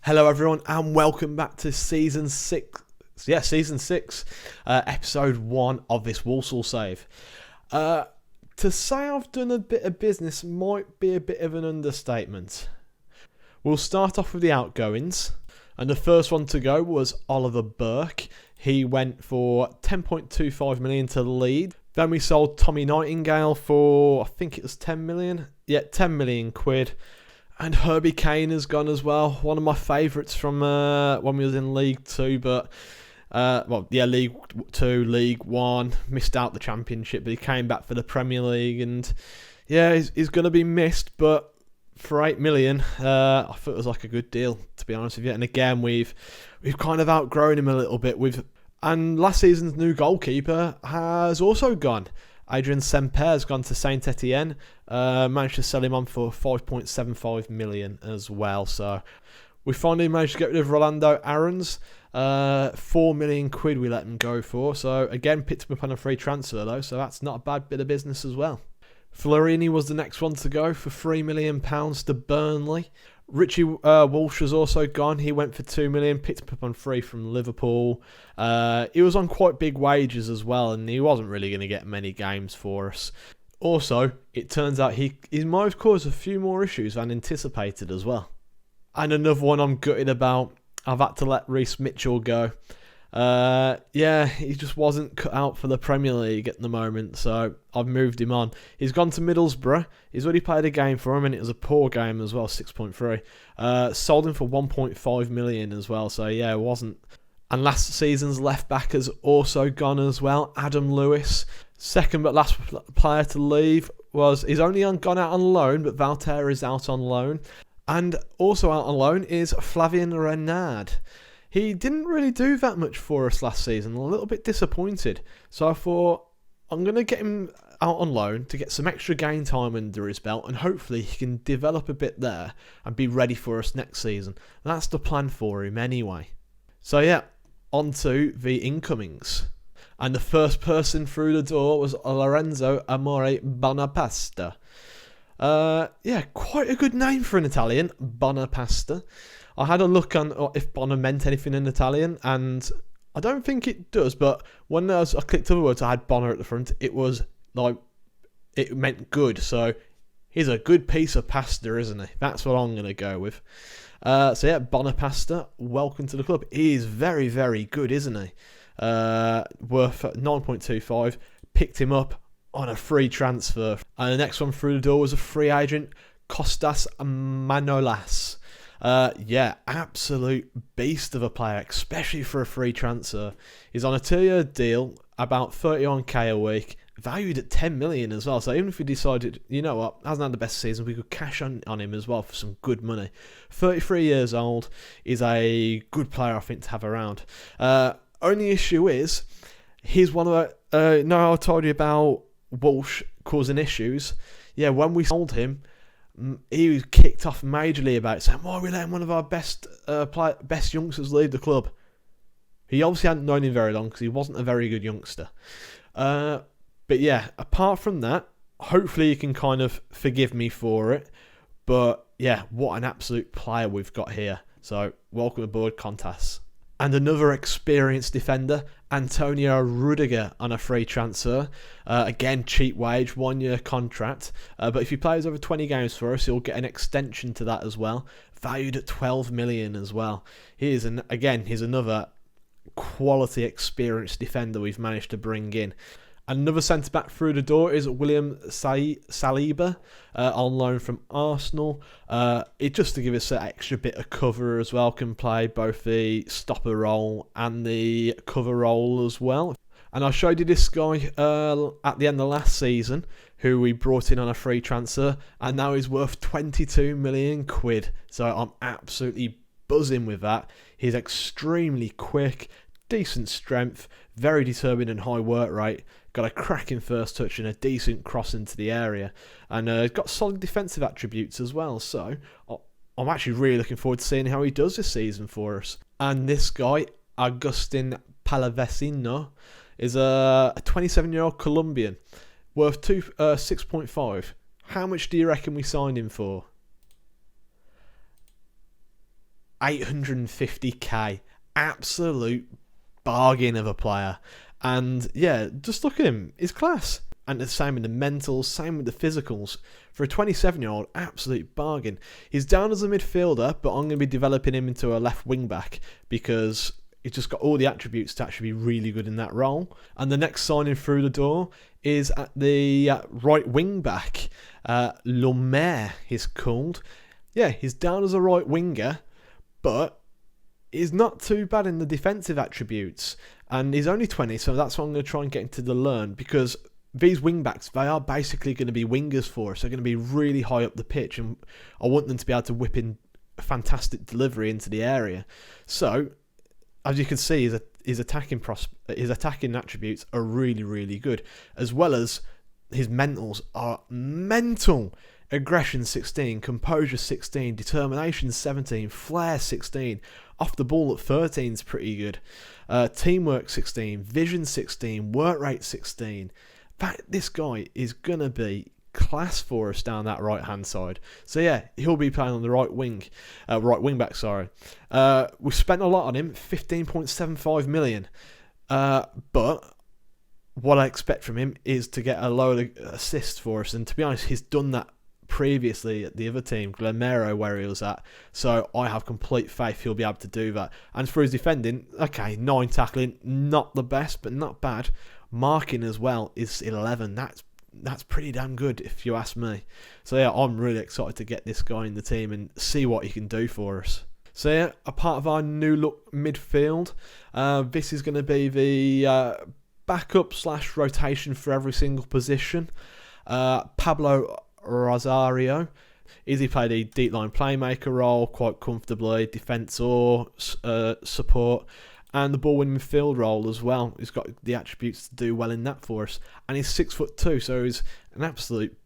Hello everyone and welcome back to season 6, episode 1 of this Walsall save. To say I've done a bit of business might be a bit of an understatement. We'll start off with the outgoings, and the first one to go was Oliver Burke. He went for 10.25 million to Leeds. Then we sold Tommy Nightingale for, I think it was 10 million. Yeah, 10 million quid. And Herbie Kane has gone as well. One of my favourites from when we was in League 2, but League 2, League 1, missed out the Championship, but he came back for the Premier League, and yeah, he's going to be missed, but for 8 million, I thought it was like a good deal, to be honest with you. And again, we've kind of outgrown him a little bit. And last season's new goalkeeper has also gone. Adrien Semper has gone to Saint Etienne. Managed to sell him on for 5.75 million as well. So we finally managed to get rid of Rolando Aarons. 4 million quid we let him go for. So again, picked him up on a free transfer though. So that's not a bad bit of business as well. Florini was the next one to go for £3 million to Burnley. Richie Walsh has also gone. He went for 2 million, picked up on free from Liverpool. He was on quite big wages as well, and he wasn't really going to get many games for us. Also, it turns out he might have caused a few more issues than anticipated as well. And another one I'm gutted about, I've had to let Reece Mitchell go. He just wasn't cut out for the Premier League at the moment, so I've moved him on. He's gone to Middlesbrough. He's already played a game for him, and it was a poor game as well, 6.3. Sold him for 1.5 million as well, so yeah, it wasn't. And last season's left back has also gone as well, Adam Lewis. Second but last player to leave he's only gone out on loan, but Valter is out on loan. And also out on loan is Flavien Renard. He didn't really do that much for us last season, a little bit disappointed. So I thought, I'm going to get him out on loan to get some extra game time under his belt, and hopefully he can develop a bit there and be ready for us next season. That's the plan for him anyway. So yeah, on to the incomings. And the first person through the door was Lorenzo Amore Bonapasta. Quite a good name for an Italian, Bonapasta. I had a look on if Bonner meant anything in Italian, and I don't think it does, but when I clicked other words, I had Bonner at the front, it was like, it meant good, so he's a good piece of pasta, isn't he? That's what I'm going to go with. Bonapasta, welcome to the club. He is very, very good, isn't he? Worth 9.25, picked him up on a free transfer. And the next one through the door was a free agent, Kostas Manolas. Absolute beast of a player, especially for a free transfer. He's on a 2-year deal, about 31k a week, valued at 10 million as well. So even if we decided, you know what, hasn't had the best season, we could cash on him as well for some good money. 33 years old, is a good player, I think, to have around. Only issue is, he's one of the, I told you about Walsh causing issues. Yeah, when we sold him, he was kicked off majorly about it, saying, why are we letting one of our best youngsters leave the club? He obviously hadn't known him very long because he wasn't a very good youngster. But yeah, apart from that, hopefully you can kind of forgive me for it. But yeah, what an absolute player we've got here. So welcome aboard, Contas. And another experienced defender, Antonio Rudiger, on a free transfer. Again, cheap wage, 1-year contract. But if he plays over 20 games for us, he'll get an extension to that as well. Valued at 12 million as well. He's another quality, experienced defender we've managed to bring in. Another centre-back through the door is William Saliba, on loan from Arsenal. Just to give us an extra bit of cover as well, can play both the stopper role and the cover role as well. And I showed you this guy at the end of last season, who we brought in on a free transfer, and now he's worth 22 million quid. So I'm absolutely buzzing with that. He's extremely quick, decent strength, very determined and high work rate. Got a cracking first touch and a decent cross into the area. And got solid defensive attributes as well. So I'm actually really looking forward to seeing how he does this season for us. And this guy, Agustin Palavecino, is a 27-year-old Colombian. Worth 6.5. How much do you reckon we signed him for? 850k. Absolute bargain of a player. And yeah, just look at him. He's class. And the same with the mentals, same with the physicals. For a 27-year-old, absolute bargain. He's down as a midfielder, but I'm going to be developing him into a left wing-back because he's just got all the attributes to actually be really good in that role. And the next signing through the door is at the right wing-back. Lemaire, he's called. Yeah, he's down as a right winger, but he's not too bad in the defensive attributes. And he's only 20, so that's what I'm going to try and get into the learn, because these wing-backs, they are basically going to be wingers for us. They're going to be really high up the pitch, and I want them to be able to whip in a fantastic delivery into the area. So, as you can see, his attacking attributes are really, really good, as well as his mentals are mental. Aggression 16, composure 16, determination 17, flair 16, off the ball at 13 is pretty good. Teamwork 16, vision 16, work rate 16. This guy is going to be class for us down that right hand side. So yeah, he'll be playing on the right wing back. We spent a lot on him, 15.75 million. But what I expect from him is to get a load of assists for us, and to be honest, he's done that previously at the other team, Glamero, where he was at. So I have complete faith he'll be able to do that. And for his defending, okay, 9 tackling, not the best, but not bad. Marking as well is 11. That's pretty damn good, if you ask me. So yeah, I'm really excited to get this guy in the team and see what he can do for us. So yeah, a part of our new look midfield. This is going to be the backup / rotation for every single position. Pablo Rosario. Easily played a deep line playmaker role quite comfortably, defence or support, and the ball winning midfield role as well. He's got the attributes to do well in that for us, and he's 6'2", so he's an absolute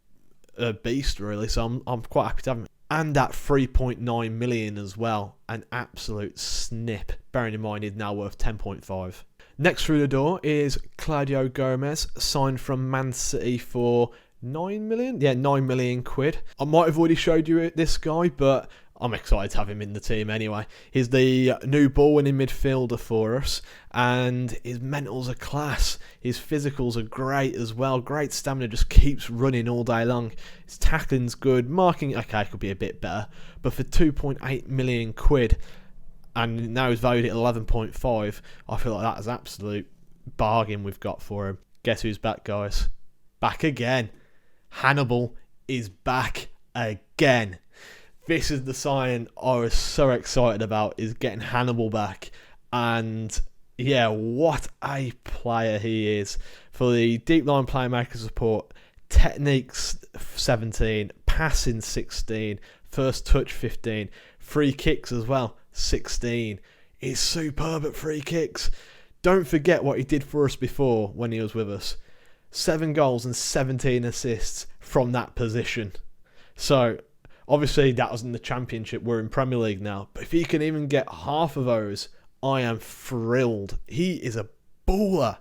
beast really. So I'm quite happy to have him. And at 3.9 million as well, an absolute snip. Bearing in mind he's now worth 10.5. Next through the door is Claudio Gomez, signed from Man City for 9 million? Yeah, 9 million quid. I might have already showed you this guy, but I'm excited to have him in the team anyway. He's the new ball-winning midfielder for us, and his mentals are class. His physicals are great as well. Great stamina, just keeps running all day long. His tackling's good. Marking, okay, could be a bit better. But for 2.8 million quid, and now he's valued at 11.5, I feel like that is absolute bargain we've got for him. Guess who's back, guys? Back again. Hannibal is back again. This is the sign I was so excited about, is getting Hannibal back. And yeah, what a player he is. For the deep line playmaker support, techniques 17, passing 16, first touch 15, free kicks as well 16. He's superb at free kicks. Don't forget what he did for us before when he was with us. 7 goals and 17 assists from that position. So, obviously that was in the Championship. We're in Premier League now. But if he can even get half of those, I am thrilled. He is a baller.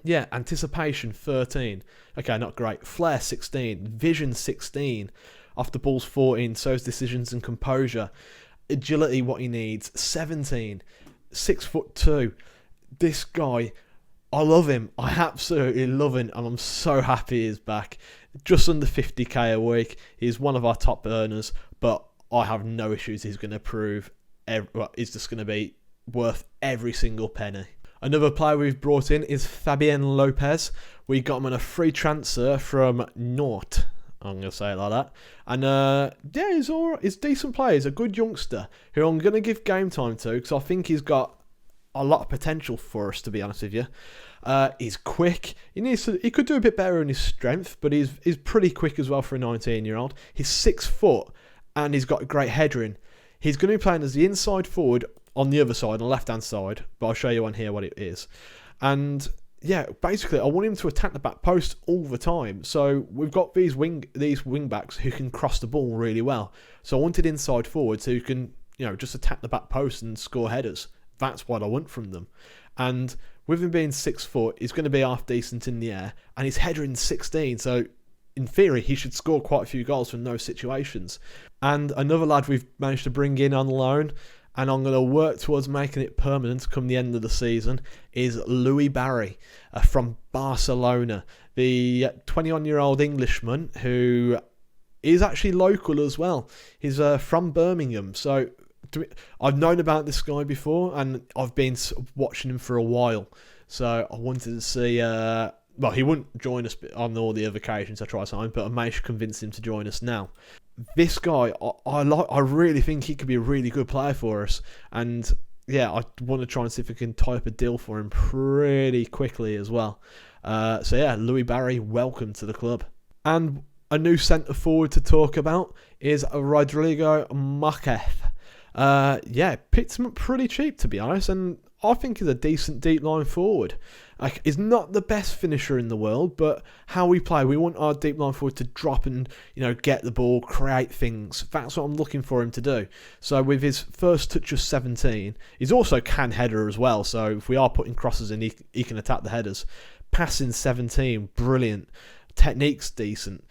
Yeah, anticipation 13. Okay, not great. Flair 16. Vision 16. Off the ball's 14. So is decisions and composure. Agility, what he needs, 17. 6'2". This guy, I love him. I absolutely love him, and I'm so happy he's back. Just under 50k a week. He's one of our top earners, but I have no issues. He's going to prove he's just going to be worth every single penny. Another player we've brought in is Fabian Lopez. We got him on a free transfer from Nantes. I'm going to say it like that. And yeah, he's all right. He's a decent player. He's a good youngster who I'm going to give game time to, because I think he's got a lot of potential for us, to be honest with you. He's quick. He could do a bit better in his strength, but he's pretty quick as well for a 19-year-old. He's 6 foot and he's got a great header in. He's going to be playing as the inside forward on the other side, on the left-hand side, but I'll show you on here what it is. And yeah, basically I want him to attack the back post all the time. So we've got these wing backs who can cross the ball really well. So I wanted inside forwards who can, just attack the back post and score headers. That's what I want from them. And with him being 6 foot, he's going to be half decent in the air, and he's headering 16. So in theory, he should score quite a few goals from those situations. And another lad we've managed to bring in on loan, and I'm going to work towards making it permanent come the end of the season, is Louis Barry from Barcelona. The 21-year-old Englishman who is actually local as well. He's from Birmingham. So I've known about this guy before, and I've been watching him for a while. So I wanted to see... well, he wouldn't join us on all the other occasions I try something, but I managed to convince him to join us now. This guy, I really think he could be a really good player for us. And yeah, I want to try and see if we can tie up a deal for him pretty quickly as well. So yeah, Louis Barry, welcome to the club. And a new centre forward to talk about is Rodrigo Marquez. Yeah, picked him up pretty cheap, to be honest, and I think he's a decent deep line forward. Like, he's not the best finisher in the world, but how we play, we want our deep line forward to drop and, get the ball, create things. That's what I'm looking for him to do. So with his first touch of 17, he's also can header as well. So if we are putting crosses in, he can attack the headers. Passing 17, brilliant. Technique's decent.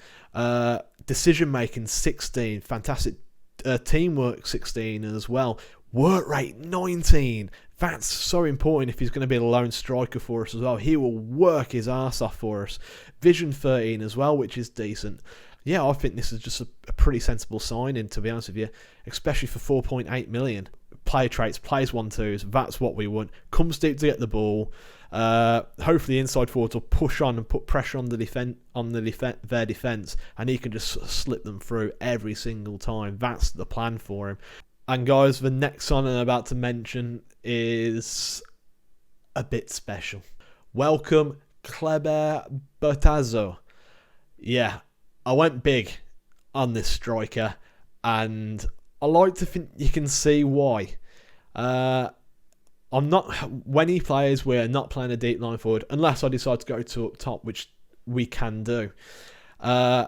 Decision making 16, fantastic. Teamwork 16 as well. Work rate 19. That's so important if he's going to be a lone striker for us as well. He will work his arse off for us. Vision 13 as well, which is decent. Yeah, I think this is just a pretty sensible signing, to be honest with you, especially for 4.8 million. Player traits, plays 1-2s, that's what we want. Comes deep to get the ball. Hopefully inside forwards will push on and put pressure on their defence, and he can just slip them through every single time. That's the plan for him. And guys, the next one I'm about to mention is a bit special. Welcome, Kleber Bertazzo. Yeah, I went big on this striker, and I like to think you can see why. When he plays, we're not playing a deep line forward, unless I decide to go to up top, which we can do.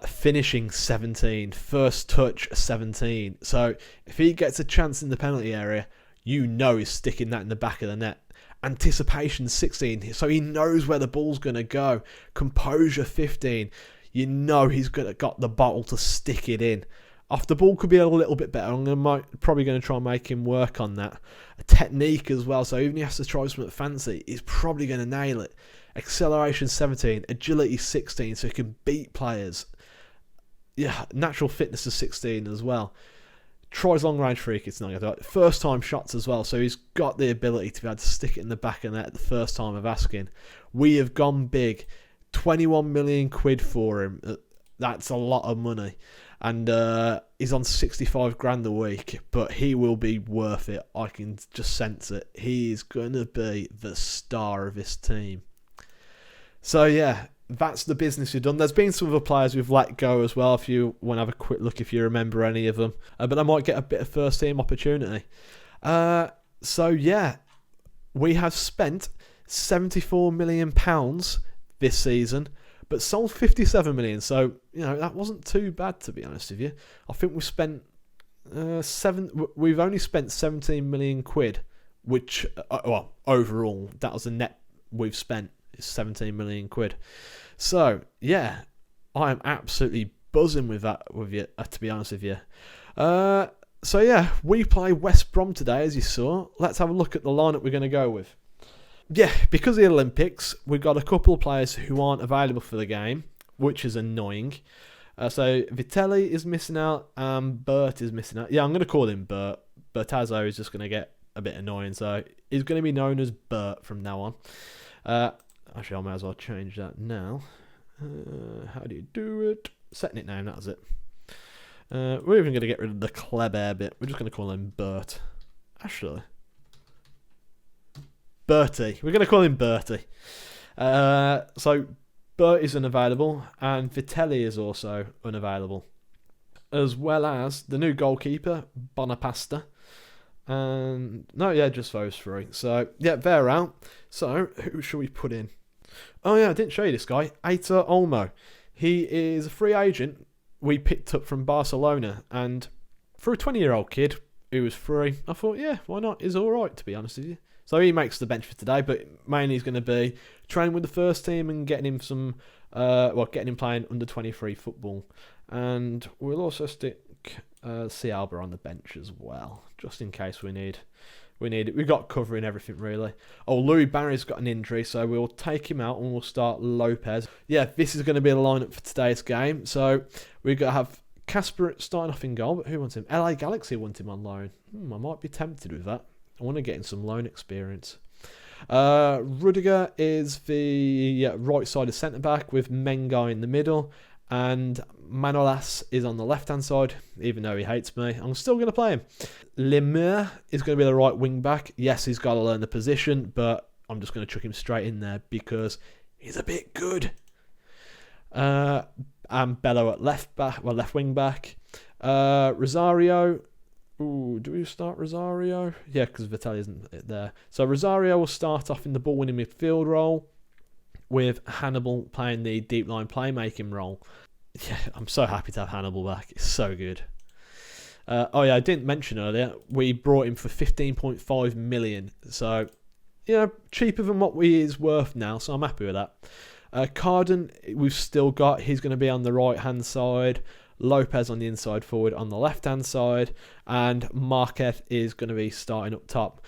Finishing 17, first touch 17. So if he gets a chance in the penalty area, he's sticking that in the back of the net. Anticipation 16, so he knows where the ball's going to go. Composure 15, he's got the bottle to stick it in. Off the ball could be a little bit better. I'm probably going to try and make him work on that. A technique as well, so even if he has to try something fancy, he's probably going to nail it. Acceleration 17, agility 16, so he can beat players. Yeah, natural fitness is 16 as well. Tries long range free kicks, not going to do it. First time shots as well, so he's got the ability to be able to stick it in the back of the net the first time of asking. We have gone big. 21 million quid for him. That's a lot of money. And he's on 65 grand a week, but he will be worth it. I can just sense it. He's going to be the star of this team. So yeah, that's the business we've done. There's been some other players we've let go as well, if you want to have a quick look, if you remember any of them. But I might get a bit of first team opportunity. So yeah, we have spent £74 million this season, but sold 57 million. So, that wasn't too bad, to be honest with you. I think we've spent we've only spent 17 million quid, which, overall, that was the net we've spent. 17 million quid. So yeah, I am absolutely buzzing with that with you, to be honest with you. So yeah, we play West Brom today, as you saw. Let's have a look at the lineup we're going to go with. Yeah, because of the Olympics, we've got a couple of players who aren't available for the game, which is annoying. So Vitelli is missing out, Bert is missing out. Yeah, I'm going to call him Bert. Bertazzo is just going to get a bit annoying, so he's going to be known as Bert from now on. Actually, I might as well change that now. How do you do it? Setting it now, that's it. We're even going to get rid of the Kleber bit. We're just going to call him Bert. Actually, Bertie. We're going to call him Bertie. So, Bert is unavailable, and Vitelli is also unavailable. As well as the new goalkeeper, Bonapasta. And, just those three. So, yeah, they're out. So, who should we put in? Oh yeah, I didn't show you this guy, Aitor Olmo. He is a free agent we picked up from Barcelona, and for a 20-year-old kid who was free, I thought, yeah, why not? He's all right, to be honest with you. So he makes the bench for today, but mainly he's going to be training with the first team and getting him getting him playing under 23 football. And we'll also stick blank. See Alba on the bench as well, just in case we need it. We've got covering everything, really. Oh, Louis Barry's got an injury, so we'll take him out and we'll start Lopez. Yeah, this is going to be the lineup for today's game. So we've got to have Casper starting off in goal, but who wants him? LA Galaxy want him on loan. I might be tempted with that. I want to get in some loan experience. Rudiger is the right-sided centre-back with Mengai in the middle. And Manolas is on the left-hand side, even though he hates me. I'm still going to play him. Lemur is going to be the right wing-back. Yes, he's got to learn the position, but I'm just going to chuck him straight in there because he's a bit good. And Bello at left wing-back. Rosario. Ooh, do we start Rosario? Yeah, because Vitelli isn't there. So Rosario will start off in the ball-winning midfield role, with Hannibal playing the deep line playmaking role. Yeah, I'm so happy to have Hannibal back. It's so good. I didn't mention earlier, we brought him for 15.5 million. So, cheaper than what he is worth now, so I'm happy with that. Carden, we've still got, he's going to be on the right-hand side. Lopez on the inside forward on the left-hand side. And Marquez is going to be starting up top.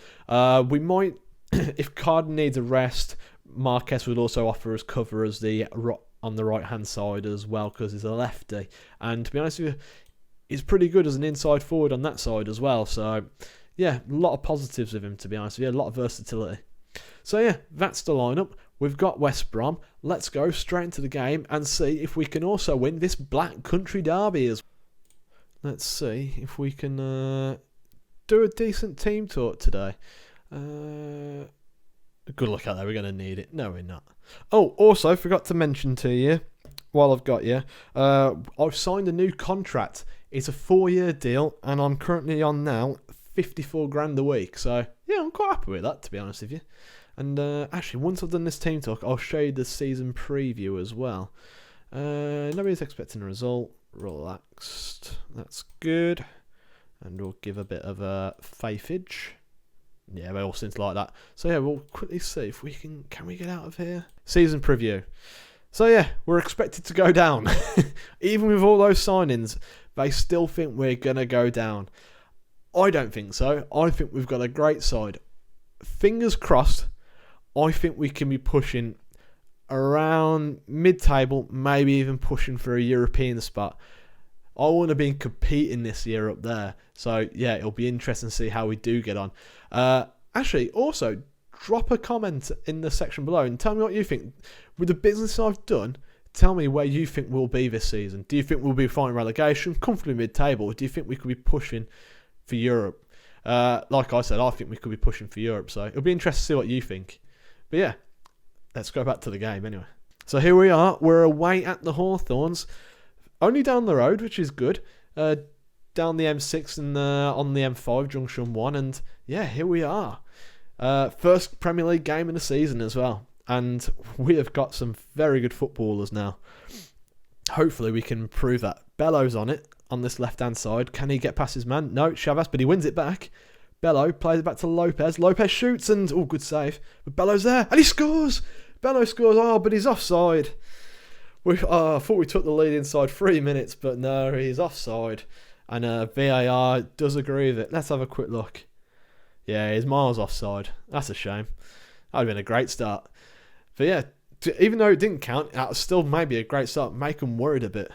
We might, if Carden needs a rest, Marquez would also offer us cover as on the right hand side as well because he's a lefty, and to be honest with you, he's pretty good as an inside forward on that side as well. So yeah, a lot of positives with him, to be honest with you, a lot of versatility. So yeah, that's the lineup. We've got West Brom. Let's go straight into the game and see if we can also win this Black Country Derby as well. Let's see if we can do a decent team talk today. Good luck out there, we're going to need it. No, we're not. Oh, also, forgot to mention to you, while I've got you, I've signed a new contract. It's a 4-year deal, and I'm currently on now 54 grand a week. So, yeah, I'm quite happy with that, to be honest with you. And actually, once I've done this team talk, I'll show you the season preview as well. Nobody's expecting a result. Relaxed. That's good. And we'll give a bit of a faithage. Yeah, they all seem to like that. So yeah, we'll quickly see if we can we get out of here? Season preview. So yeah, we're expected to go down. Even with all those signings, they still think we're going to go down. I don't think so. I think we've got a great side. Fingers crossed, I think we can be pushing around mid-table, maybe even pushing for a European spot. I want to be competing this year up there. So, yeah, it'll be interesting to see how we do get on. Actually, also, drop a comment in the section below and tell me what you think. With the business I've done, tell me where you think we'll be this season. Do you think we'll be fighting relegation, comfortably mid-table, or do you think we could be pushing for Europe? Like I said, I think we could be pushing for Europe. So, it'll be interesting to see what you think. But, yeah, let's go back to the game anyway. So, here we are. We're away at the Hawthorns. Only down the road, which is good. Down the M6 and on the M5, Junction 1. And yeah, here we are. First Premier League game in the season as well. And we have got some very good footballers now. Hopefully we can improve that. Bello's on it, on this left-hand side. Can he get past his man? No, Chavez, but he wins it back. Bello plays it back to Lopez. Lopez shoots and, oh, good save. But Bello's there and he scores. Bello scores, but he's offside. I thought we took the lead inside 3 minutes, but no, he's offside. And VAR does agree with it. Let's have a quick look. Yeah, he's miles offside. That's a shame. That would have been a great start. But yeah, even though it didn't count, that was still maybe a great start. Make them worried a bit.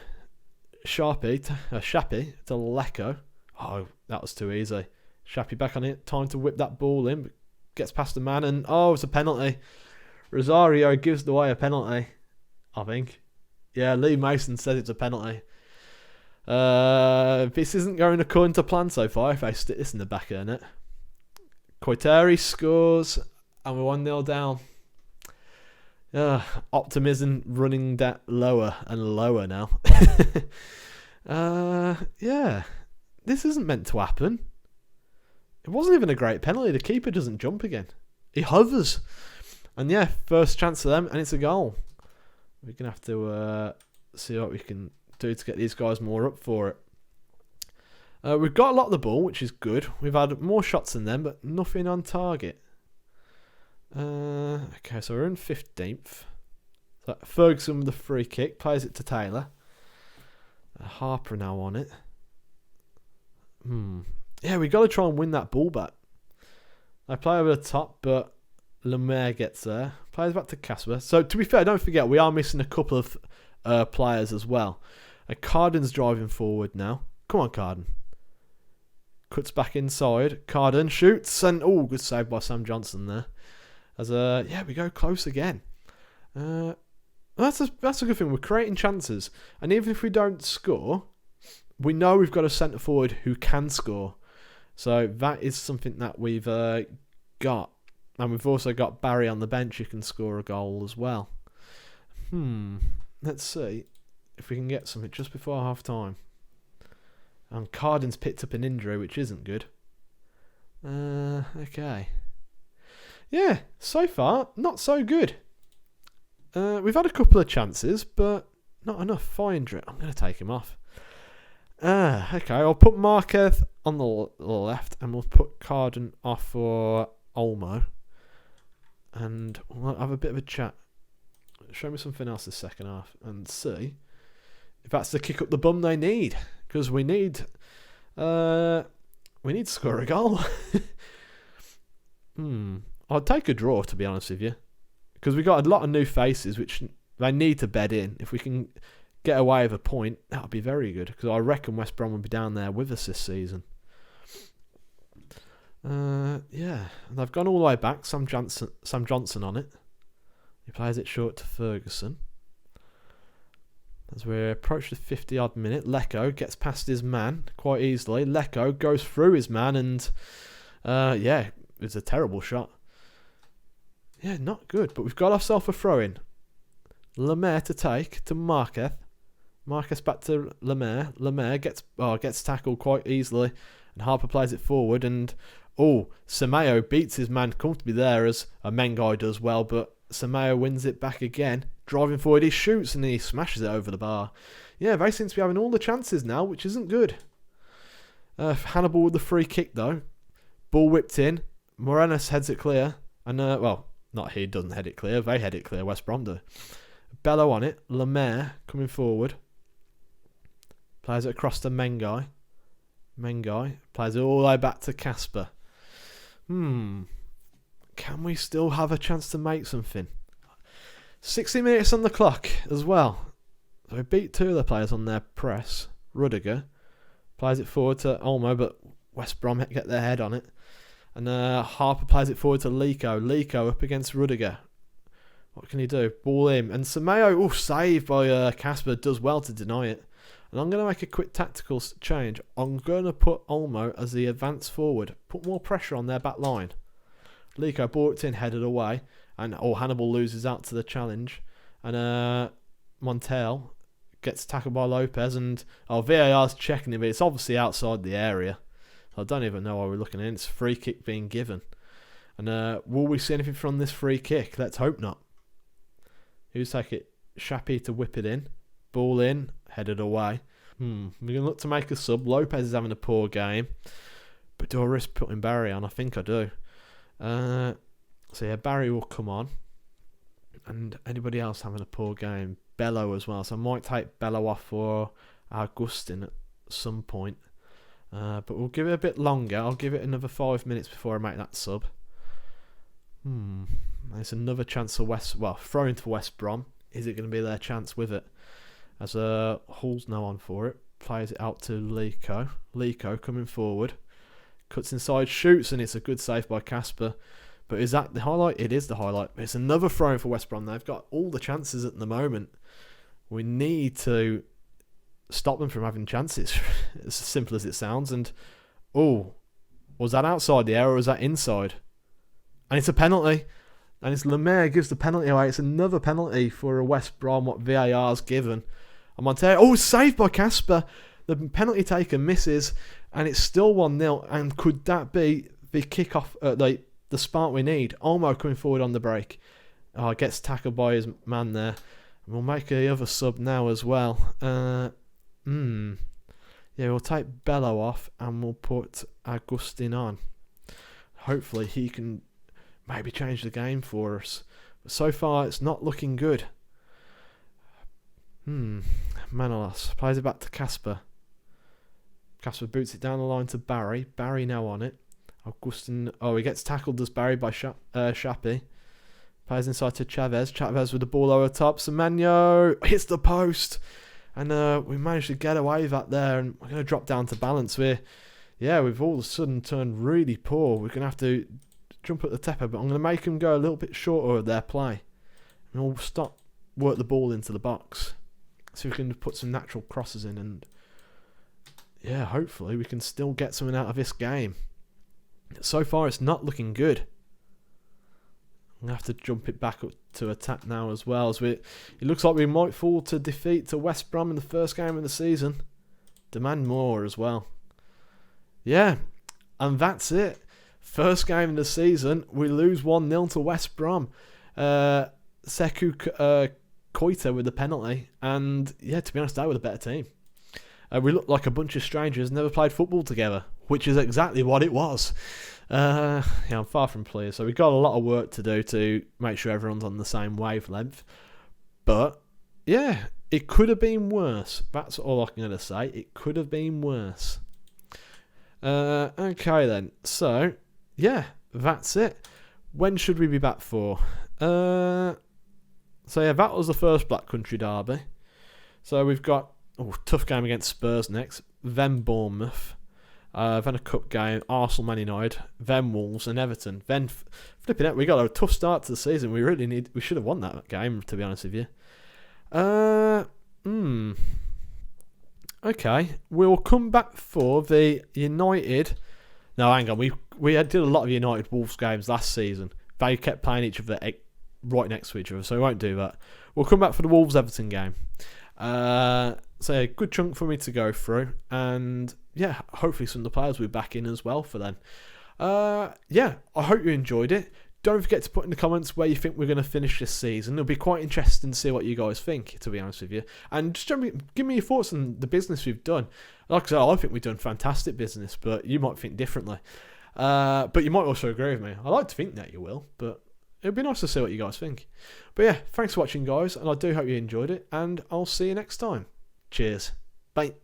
Shappy to Lecco. Oh, that was too easy. Shappy back on it. Time to whip that ball in. But gets past the man and, it's a penalty. Rosario gives away a penalty, I think. Yeah, Lee Mason says it's a penalty. This isn't going according to plan so far if I stick this in the back of the net. Koiteri scores and we're 1-0 down. Optimism running that lower and lower now. Yeah, this isn't meant to happen. It wasn't even a great penalty. The keeper doesn't jump again. He hovers. And yeah, first chance for them and it's a goal. We're going to have to see what we can do to get these guys more up for it. We've got a lot of the ball, which is good. We've had more shots than them, but nothing on target. Okay, so we're in 15th. So Ferguson with the free kick, plays it to Taylor. Harper now on it. Yeah, we got to try and win that ball back. They play over the top, but Lemaire gets there. Plays back to Casper. So, to be fair, don't forget, we are missing a couple of players as well. Carden's driving forward now. Come on, Carden. Cuts back inside. Carden shoots. And, good save by Sam Johnson there. We go close again. That's a good thing. We're creating chances. And even if we don't score, we know we've got a centre forward who can score. So that is something that we've got. And we've also got Barry on the bench who can score a goal as well. Let's see if we can get something just before half time. And Carden's picked up an injury, which isn't good. Okay. Yeah, so far, not so good. We've had a couple of chances, but not enough. Finder it. I'm going to take him off. Okay, I'll put Marquez on the left, and we'll put Carden off for Olmo. And we'll have a bit of a chat. Show me something else this second half, and see if that's the kick up the bum they need. Because we need to score a goal. I'd take a draw, to be honest with you. Because we got a lot of new faces, which they need to bed in. If we can get away with a point, that would be very good. Because I reckon West Brom will be down there with us this season. Yeah, and they've gone all the way back. Sam Johnson on it. He plays it short to Ferguson. As we approach the 50-odd minute, Lecco gets past his man quite easily. Lecco goes through his man and, it's a terrible shot. Yeah, not good, but we've got ourselves a throw-in. Lemaire to take to Marquez. Marquez back to Lemaire. Lemaire gets tackled quite easily, and Harper plays it forward, and Samayo beats his man comfortably there, as a Mengai does well, but Samayo wins it back again. Driving forward, he shoots and he smashes it over the bar. Yeah, they seem to be having all the chances now, which isn't good. Hannibal with the free kick though. Ball whipped in. Morenas heads it clear. And, not he doesn't head it clear. They head it clear. West Brom do. Bello on it. Lemaire coming forward. Plays it across to Mengai. Mengai plays it all the way back to Casper. Can we still have a chance to make something? 60 minutes on the clock as well. So we beat two of the players on their press. Rudiger plays it forward to Olmo, but West Brom get their head on it. And Harper plays it forward to Lico. Lico up against Rudiger. What can he do? Ball in. And Samayo, saved by Casper, does well to deny it. And I'm going to make a quick tactical change. I'm going to put Olmo as the advance forward. Put more pressure on their back line. Lico ball it in, headed away. And Hannibal loses out to the challenge. And Montel gets tackled by Lopez. And VAR's checking him, but it's obviously outside the area. I don't even know why we're looking at it. It's a free kick being given. And will we see anything from this free kick? Let's hope not. Who's take it? Shappy to whip it in. Ball in, headed away. We're going to look to make a sub. Lopez is having a poor game. But do I risk putting Barry on? I think I do. Barry will come on. And anybody else having a poor game? Bello as well. So I might take Bello off for Augustin at some point. But we'll give it a bit longer. I'll give it another 5 minutes before I make that sub. There's another chance for throwing to West Brom. Is it going to be their chance with it? As Hall's now on for it. Plays it out to Lico. Lico coming forward. Cuts inside, shoots, and it's a good save by Casper. But is that the highlight? It is the highlight. It's another throw for West Brom. They've got all the chances at the moment. We need to stop them from having chances. As simple as it sounds. And was that outside the area or was that inside? And it's a penalty. And it's Lemaire gives the penalty away. It's another penalty for a West Brom, what VAR's given. And Montero, saved by Casper. The penalty taker misses, and it's still 1-0. And could that be the kick-off, the spark we need? Olmo coming forward on the break. Gets tackled by his man there. And we'll make the other sub now as well. We'll take Bello off, and we'll put Augustin on. Hopefully he can maybe change the game for us. But so far, it's not looking good. Manolas plays it back to Casper. Casper boots it down the line to Barry. Barry now on it. Augustin. Oh, he gets tackled as Barry by Shappy. Plays inside to Chavez. Chavez with the ball over top. Semenyo hits the post. And we managed to get away with that there. And we're going to drop down to balance. We've all of a sudden turned really poor. We're going to have to jump at the tempo. But I'm going to make them go a little bit shorter of their play. And we'll work the ball into the box. So we can put some natural crosses in. And hopefully we can still get something out of this game. So far it's not looking good. I'm going to have to jump it back up to attack now as well. It looks like we might fall to defeat to West Brom in the first game of the season. Demand more as well. Yeah, and that's it. First game of the season, we lose 1-0 to West Brom. Sekou Koita with the penalty. And to be honest, they were the better team. We looked like a bunch of strangers never played football together, which is exactly what it was. I'm far from pleased. So we've got a lot of work to do to make sure everyone's on the same wavelength. But, it could have been worse. That's all I'm going to say. It could have been worse. Okay then. So, that's it. When should we be back for? That was the first Black Country derby. So we've got tough game against Spurs next. Then Bournemouth. Then a cup game, Arsenal, Man United, then Wolves and Everton. Then flipping out, we got a tough start to the season. We should have won that game, to be honest with you. Okay, we'll come back for the United. No, hang on. We did a lot of United Wolves games last season. They kept playing each other right next to each other, so we won't do that. We'll come back for the Wolves Everton game. So a good chunk for me to go through, and hopefully some of the players will be back in as well for then. I hope you enjoyed it. Don't forget to put in the comments where you think we're going to finish this season. It'll be quite interesting to see what you guys think, to be honest with you. And just give me your thoughts on the business we've done. Like I said, I think we've done fantastic business, but you might think differently. But you might also agree with me. I like to think that you will, but it'd be nice to see what you guys think. But thanks for watching, guys, and I do hope you enjoyed it, and I'll see you next time. Cheers. Bye.